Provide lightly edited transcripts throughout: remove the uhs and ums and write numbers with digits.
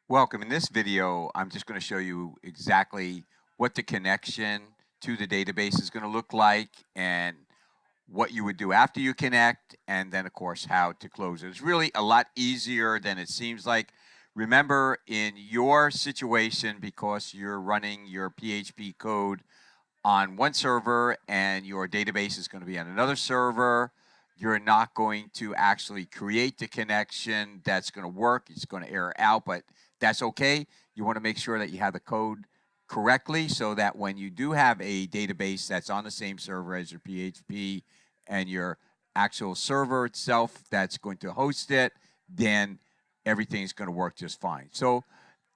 Welcome. In this video, I'm just going to show you exactly what the connection to the database is going to look like and what you would do after you connect, and then, of course, how to close it. It's really a lot easier than it seems like. Remember, in your situation, because you're running your PHP code on one server and your database is going to be on another server, you're not going to actually create the connection that's going to work. It's going to error out, but that's okay. You want to make sure that you have the code correctly so that when you do have a database that's on the same server as your PHP and your actual server itself that's going to host it, then everything's going to work just fine. So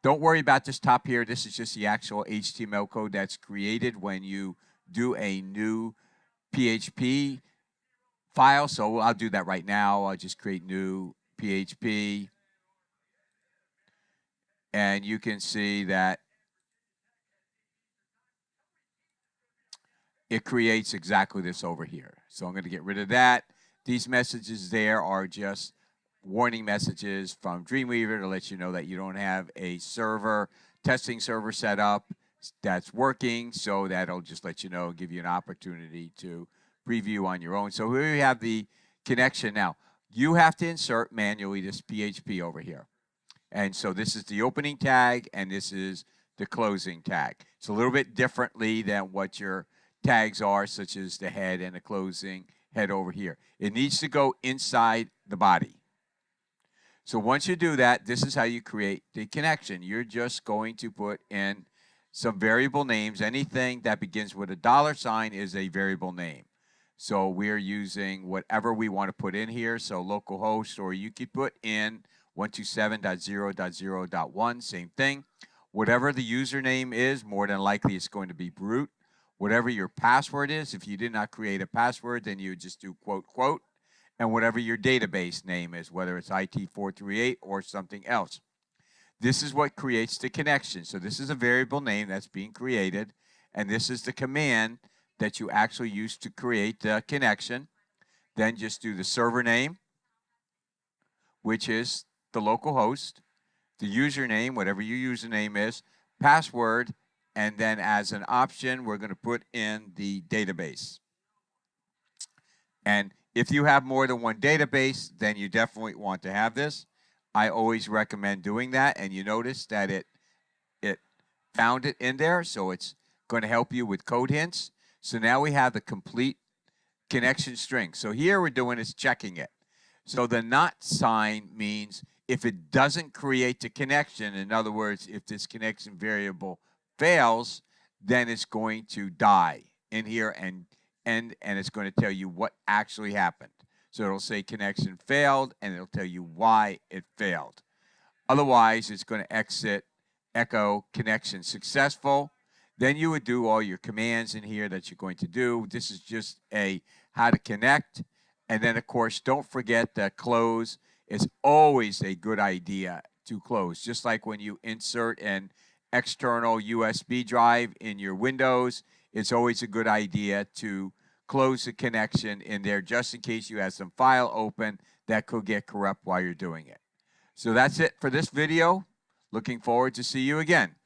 don't worry about this top here. This is just the actual HTML code that's created when you do a new PHP file. So I'll do that right now. I'll just create new PHP. And you can see that it creates exactly this over here. So I'm going to get rid of that. These messages there are just warning messages from Dreamweaver to let you know that you don't have a testing server set up that's working. So that'll just let you know, give you an opportunity to preview on your own. So here we have the connection. Now, you have to insert manually this PHP over here. And so this is the opening tag, and this is the closing tag. It's a little bit differently than what your tags are, such as the head and the closing head over here. It needs to go inside the body. So once you do that, this is how you create the connection. You're just going to put in some variable names. Anything that begins with a $sign is a variable name. So we're using whatever we want to put in here. So localhost, or you could put in 127.0.0.1, same thing. Whatever the username is, more than likely it's going to be brute. Whatever your password is, if you did not create a password, then you just do quote, quote. And whatever your database name is, whether it's IT438 or something else. This is what creates the connection. So this is a variable name that's being created, and this is the command that you actually use to create the connection. Then just do the server name, which is the local host, the username, whatever your username is, password, and then as an option, we're going to put in the database. And if you have more than one database, then you definitely want to have this. I always recommend doing that, and you notice that it found it in there, so it's going to help you with code hints. So now we have the complete connection string. So here we're doing is checking it. So the not sign means if it doesn't create the connection, in other words, if this connection variable fails, then it's going to die in here and it's going to tell you what actually happened. So it'll say connection failed, and it'll tell you why it failed. Otherwise, it's going to echo connection successful. Then you would do all your commands in here that you're going to do. This is just a how to connect. And then, of course, don't forget that close is always a good idea to close. Just like when you insert an external USB drive in your Windows, it's always a good idea to close the connection in there just in case you have some file open that could get corrupt while you're doing it. So that's it for this video. Looking forward to see you again.